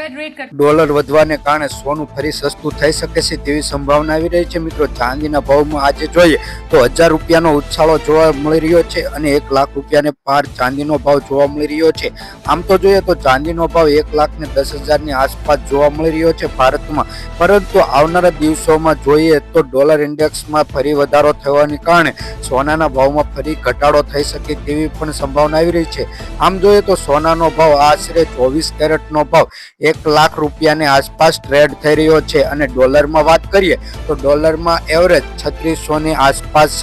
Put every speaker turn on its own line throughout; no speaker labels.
Dollar વધવાને કારણે સોનું ફરી સસ્તું થઈ શકે છે તેવી સંભાવના આવી રહી છે મિત્રો। ચાંદીના ભાવમાં આજે જોઈએ તો 1000 રૂપિયાનો ઉછાળો જોવા મળી રહ્યો છે અને 1 લાખ રૂપિયાને પાર ચાંદીનો ભાવ જોવા મળી રહ્યો છે। આમ તો જોઈએ તો ચાંદીનો ભાવ 1,10,000 ની આસપાસ જોવા મળી રહ્યો છે ભારતમાં, પરંતુ આવનારા દિવસોમાં જોઈએ તો ડોલર ઇન્ડેક્સમાં ફરી વધારો થવાને કારણે સોનાના ભાવમાં ફરી ઘટાડો થઈ શકે તેવી પણ સંભાવના આવી રહી છે। આમ જોઈએ તો સોનાનો ભાવ આશરે 24 કેરેટનો ભાવ 1 લાખ રૂપિયાની આસપાસ ટ્રેડ થઈ રહ્યો છે અને ડોલરમાં વાત કરીએ તો ડોલરમાં એવરેજ 3600 ની આસપાસ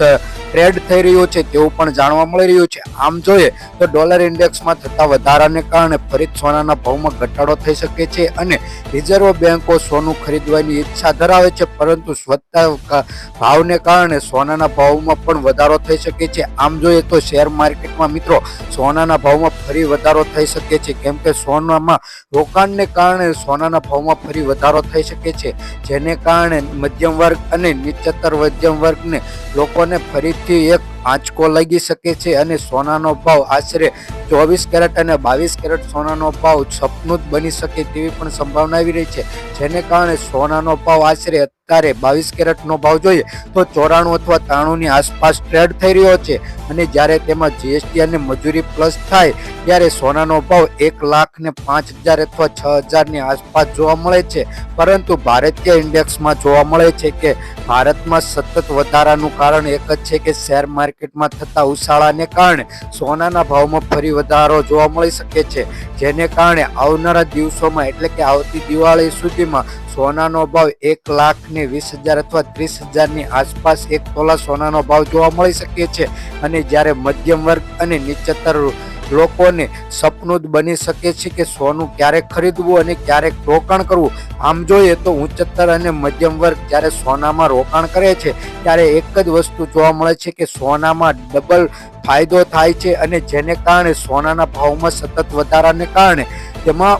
ટ્રેડ થઈ રહ્યો છે તેવું પણ જાણવા મળી રહ્યું છે। આમ જોઈએ તો ડોલર ઇન્ડેક્સમાં થતા વધારાને કારણે ફરી સોનાના ભાવમાં ઘટાડો થઈ શકે છે અને રિઝર્વ બેન્કો સોનું ખરીદવાની ઈચ્છા ધરાવે છે, પરંતુ વધતા ભાવને કારણે સોનાના ભાવમાં પણ વધારો થઈ શકે છે। આમ જોઈએ તો શેર માર્કેટમાં મિત્રો સોનાના ભાવમાં ફરી વધારો થઈ શકે છે, કેમ કે સોનામાં રોકાણને કારણે સોનાના ભાવમાં ફરી વધારો થઈ શકે છે, જેને કારણે મધ્યમ વર્ગ અને નીચતર મધ્યમ વર્ગને લોકોને ફરીથી એક આંચકો લાગી શકે છે અને સોનાનો ભાવ આશરે 24 કેરેટ અને 22 કેરેટ સોનાનો ભાવ સપનું જ બની શકે તેવી પણ સંભાવના આવી રહી છે, જેને કારણે સોનાનો ભાવ આશરે અત્યારે 22 કેરેટનો ભાવ જોઈએ તો 94 અથવા 93 ની આસપાસ ટ્રેડ થઈ રહ્યો છે અને જ્યારે તેમાં જીએસટી અને મજૂરી પ્લસ થાય ત્યારે સોનાનો ભાવ 1,05,000 અથવા 6,000 ની આસપાસ જોવા મળે છે। પરંતુ ભારતીય ઇન્ડેક્સમાં જોવા મળે છે કે ભારતમાં સતત વધારાનું કારણ એક જ છે કે શેર માર્કેટમાં થતા ઉછાળાને કારણે સોનાના ભાવમાં ફરી વધારો જોવા મળી શકે છે, જેને કારણે આવનારા દિવસોમાં એટલે કે આવતી દિવાળી સુધીમાં સોનાનો ભાવ 1,20,000 અથવા 30,000 ની આસપાસ 1 તોલા સોનાનો ભાવ જોવા મળી શકે છે અને જ્યારે મધ્યમ વર્ગ અને નીચતર લોકોને સપનું જ બની શકે છે કે સોનું ક્યારેક ખરીદવું અને ક્યારેક રોકાણ કરવું। આમ જોઈએ તો ઉચ્ચતર અને મધ્યમ વર્ગ જ્યારે સોનામાં રોકાણ કરે છે ત્યારે એક જ વસ્તુ જોવા મળે છે કે સોનામાં ડબલ ફાયદો થાય છે અને જેને કારણે સોનાના ભાવમાં સતત વધારાને કારણે તેમાં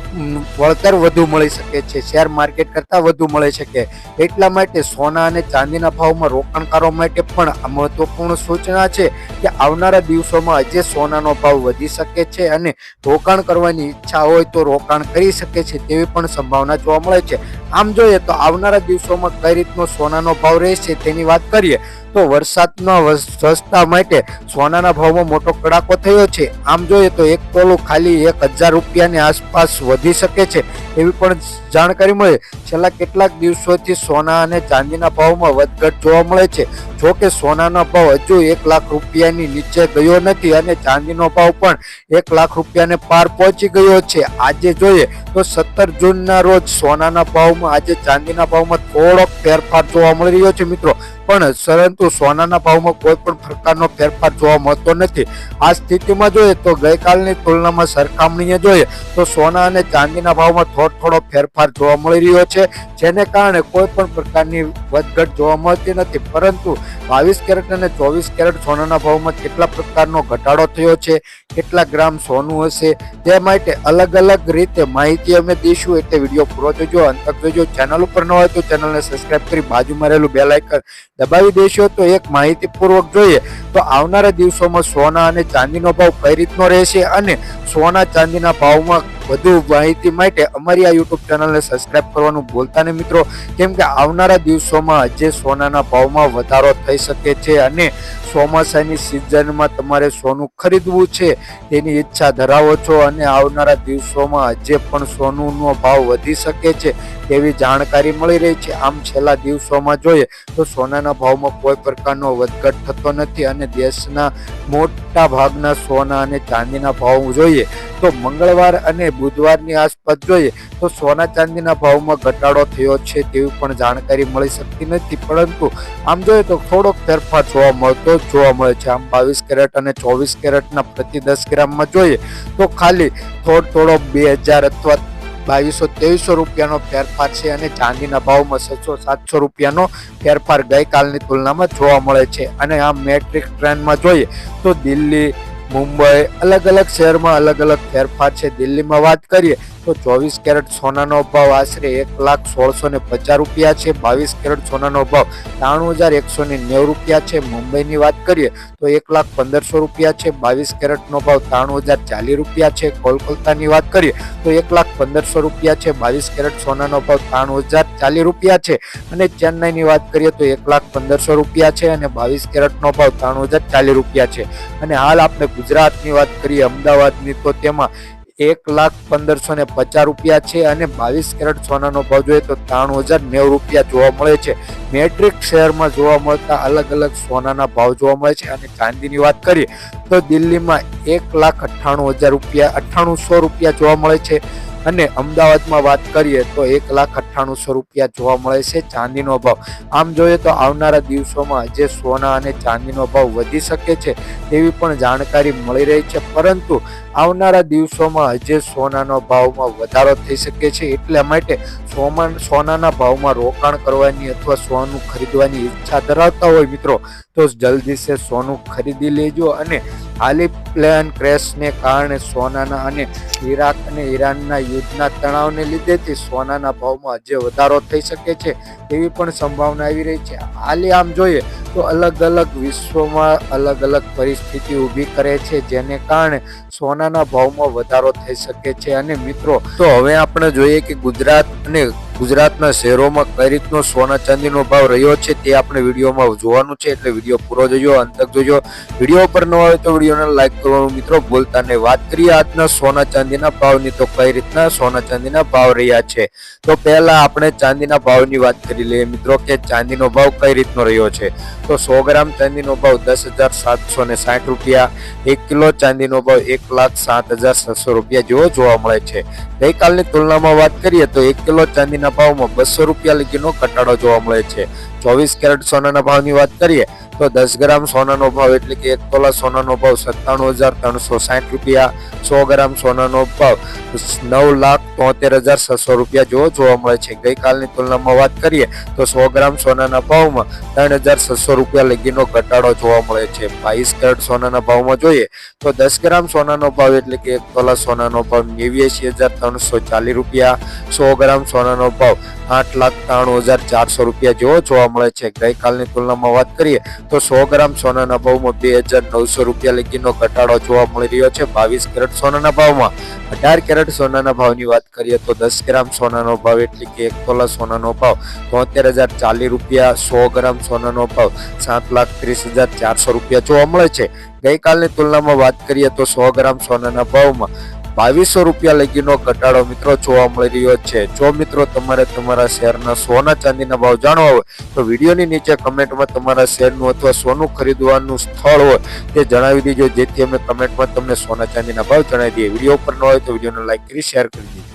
વળતર વધુ મળી શકે છે, શેર માર્કેટ કરતાં વધુ મળી શકે। એટલા માટે સોના અને ચાંદીના ભાવમાં રોકાણકારો માટે પણ આ મહત્વપૂર્ણ સૂચના છે કે આવનારા દિવસોમાં આજે સોનાનો ભાવ વધી શકે છે અને રોકાણ કરવાની ઈચ્છા હોય તો રોકાણ કરી શકે છે તેવી પણ સંભાવના જોવા મળે છે। આમ જોઈએ તો આવનારા દિવસોમાં કઈ રીતનો સોનાનો ભાવ રહેશે તેની વાત કરીએ તો વરસાદના સસ્તા માટે સોનાના ભાવમાં મોટો કડાકો થયો છે। આમ જોઈએ તો 1 તોલું ખાલી 1,000 રૂપિયાની આસપાસ વધી શકે છે એવી પણ જાણકારી મળે। છેલ્લા કેટલાક દિવસોથી સોના અને ચાંદીના ભાવમાં વધઘટ જોવા મળે છે, જો કે સોનાનો ભાવ હજુ 1 લાખ રૂપિયાની નીચે ગયો નથી અને ચાંદીનો ભાવ પણ 1 લાખ રૂપિયાને પાર પહોંચી ગયો છે। આજે જોઈએ તો 17 જૂનના રોજ સોનાના ભાવમાં આજે ચાંદીના ભાવમાં થોડોક ફેરફાર જોવા મળી રહ્યો છે મિત્રો, પરંતુ સોનાના ભાવમાં કોઈ પણ પ્રકારનો ફેરફાર જોવા મળતો નથી। આ સ્થિતિમાં જોઈએ તો ગઈકાલની તુલનામાં સરખામણીએ જોઈએ તો સોના અને ચાંદીના ભાવમાં થોડો ફેરફાર જોવા મળી રહ્યો છે, જેને કારણે કોઈ પણ પ્રકારની વધઘટ જોવા મળતી નથી, પરંતુ 22 કેરેટ અને 24 કેરેટ સોનાના ભાવમાં કેટલા પ્રકારનો ઘટાડો થયો છે, કેટલા ગ્રામ સોનું હશે તે માટે અલગ અલગ રીતે માહિતી અમે દઈશું, એટલે વિડીયો પૂરો જોજો, અંત તક જોજો। ચેનલ ઉપર ન હોય તો ચેનલને સબસ્ક્રાઇબ કરી બાજુમાં રહેલું બેલ આઇકન દબાવી દેશો તો એક માહિતીપૂર્વક જોઈએ તો આવનારા દિવસોમાં સોના અને ચાંદીનો ભાવ કઈ રીતનો રહેશે અને સોના ચાંદીના ભાવમાં વધુ માહિતી માટે અમારી આ યુટ્યુબ ચેનલને સબસ્ક્રાઇબ કરવાનું ભૂલતા નહીં મિત્રો, કેમ કે આવનારા દિવસોમાં આજે સોનાના ભાવમાં વધારો થઈ શકે છે અને ચોમાસાની સિઝનમાં તમારે સોનું ખરીદવું છે તેની ઈચ્છા ધરાવો છો અને આવનારા દિવસોમાં આજે પણ સોનુનો ભાવ વધી શકે છે તેવી જાણકારી મળી રહી છે। આમ છેલ્લા દિવસોમાં જોઈએ તો સોનાના ભાવમાં કોઈ પ્રકારનો વધઘટ થતો નથી અને દેશના મોટા ભાગના સોના અને ચાંદીના ભાવ જોઈએ તો મંગળવાર અને બુધવારની આસપાસ જોઈએ તો સોના ચાંદીના ભાવમાં ઘટાડો થયો છે તેવી પણ જાણકારી મળી શકતી નથી, પરંતુ આમ જોઈએ તો થોડોક ફેરફાર જોવા મળે છે। આમ 22 કેરેટ અને 24 કેરેટના પ્રતિ 10 ગ્રામમાં જોઈએ તો ખાલી થોડો 2,000 અથવા 2,200-2,300 રૂપિયાનો ફેરફાર છે અને ચાંદીના ભાવમાં 600-700 રૂપિયાનો ફેરફાર ગઈકાલની તુલનામાં જોવા મળે છે। અને આ મેટ્રિક ટ્રેનમાં જોઈએ તો દિલ્હી, મુંબઈ અલગ અલગ શહેરમાં અલગ અલગ ફેરફાર છે. દિલ્હીમાં વાત કરીએ તો 24 કેરેટ સોનાનો ભાવ આશરે 1,1650 રૂપિયા છે. 22 કેરેટ સોનાનો ભાવ 93,190 રૂપિયા છે. મુંબઈની વાત કરીએ તો 1,15,000 રૂપિયા છે. 22 કેરેટનો ભાવ 93,040 રૂપિયા છે. કોલકાતાની વાત કરીએ તો 1,15,000 રૂપિયા છે. 22 કેરેટ સોનાનો ભાવ 93,040 રૂપિયા છે. અને ચેન્નાઈની વાત કરીએ તો 1,15,000 રૂપિયા છે અને 22 કેરેટનો ભાવ 93,040 રૂપિયા છે. અને હાલ આપણે ગુજરાતની વાત કરીએ અમદાવાદની તો તેમાં 1,15,50 રૂપિયા છે અને 22 કેરેટ સોનાનો ભાવ જોઈએ તો 93,090 રૂપિયા જોવા મળે છે. મેટ્રિક શહેરમાં જોવા મળતા અલગ અલગ સોનાના ભાવ જોવા મળે છે. અને ચાંદીની વાત કરીએ તો દિલ્હીમાં 1,98,000 રૂપિયા 9800 રૂપિયા જોવા મળે છે. અને અમદાવાદમાં વાત કરીએ તો 1,98,000 રૂપિયા જોવા મળે છે ચાંદીનો ભાવ. આમ જોઈએ તો આવનારા દિવસોમાં જે સોના અને ચાંદીનો ભાવ વધી શકે છે તેવી પણ જાણકારી મળી રહી છે. પરંતુ આવનારા દિવસોમાં જે સોનાનો ભાવમાં વધારો થઈ શકે છે એટલા માટે સોનાના ભાવમાં રોકાણ કરવાની અથવા સોનું ખરીદવાની ઈચ્છા ધરાવતા હોય મિત્રો તો જલ્દી સે સોનું ખરીદી લેજો. અને હાલી પ્લેન ક્રેશને કારણે સોનાના અને ઈરાક અને ઈરાનના યુદ્ધના તણાવને લીધેથી સોનાના ભાવમાં જે વધારો થઈ શકે છે તેવી પણ સંભાવના આવી રહી છે. હાલે આમ જોઈએ તો અલગ અલગ વિશ્વમાં અલગ અલગ પરિસ્થિતિ ઊભી કરે છે જેને કારણે સોનાના ભાવમાં વધારો થઈ શકે છે. અને મિત્રો તો હવે આપણે જોઈએ કે ગુજરાત અને ગુજરાતના શહેરોમાં કઈ રીતનો સોના ચાંદીનો ભાવ રહ્યો છે તે આપણે વિડીયોમાં જોવાનું છે. એટલે વિડીયો પૂરો જોજો, અંત તક જોજો. વિડીયો પર ન આવે તો વિડીયોને લાઈક કરવાનું મિત્રો ભૂલતા નહીં. વાત કરીએ આજના સોના ચાંદીના ભાવની તો કઈ રીતના સોના ચાંદીના ભાવ રહ્યા છે. તો પહેલા આપણે ચાંદીના ભાવની વાત કરી લઈએ મિત્રો કે ચાંદીનો ભાવ કઈ રીતનો રહ્યો છે. તો 100 ગ્રામ ચાંદીનો ભાવ 10,760 રૂપિયા. 1 કિલો ચાંદીનો ભાવ 1,07,700 રૂપિયા જેવો જોવા મળે છે. ગઈકાલની તુલનામાં વાત કરીએ તો 1 કિલો ચાંદીના ભાવમાં 200 રૂપિયા લગીનો ઘટાડો જોવા મળે છે. 24 કેરેટ સોનાના ભાવની વાત કરીએ તો 10 ગ્રામ સોનાનો ભાવ એટલે કે 1 તોલા સોનાનો ભાવ 97,360 રૂપિયા. 100 ગ્રામ સોનાનો ભાવ 9,73,700 રૂપિયા જેવો જોવા મળે છે. ગઈકાલની તુલનામાં વાત કરીએ તો 100 ગ્રામ સોનાના ભાવમાં 3,600 રૂપિયા લગીનો ઘટાડો જોવા મળે છે. 22 કેરેટ સોનાના ભાવમાં જોઈએ તો 10 ગ્રામ સોનાનો ભાવ એટલે કે 1 તોલા સોનાનો ભાવ 89,340 રૂપિયા. 100 ગ્રામ સોનાનો ભાવ 8,93,400 રૂપિયા જેવો જોવા મળે છે. ગઈકાલની તુલનામાં વાત કરીએ તો 100 ગ્રામ સોનાના ભાવમાં 2,900 રૂપિયા લગીનો ઘટાડો જોવા મળી રહ્યો છે. 22 કેરેટ સોનાના ભાવમાં 18 કેરેટ સોનાના ભાવની વાત કરીએ તો 10 ગ્રામ સોનાનો ભાવ એટલે કે 1 તોલા સોનાનો ભાવ 73,040 રૂપિયા. 100 ગ્રામ સોનાનો ભાવ 7,30,400 રૂપિયા જોવા મળે છે. ગઈકાલની તુલનામાં વાત કરીએ તો 100 ગ્રામ સોનાના ભાવમાં 2,200 રૂપિયા લગીનો ઘટાડો મિત્રો જોવા મળી રહ્યો છે. જો મિત્રો તમારે તમારા શહેરના સોના ચાંદીના ભાવ જાણવા હોય તો વિડીયોની નીચે કમેન્ટમાં તમારા શહેરનું અથવા સોનું ખરીદવાનું સ્થળ હોય તે જણાવી દેજો જેથી અમે કમેન્ટમાં તમને સોના ચાંદીના ભાવ જણાવી દઈએ. વિડીયો પર ન હોય તો વિડીયોને લાઈક કરી શેર કરી દેજો.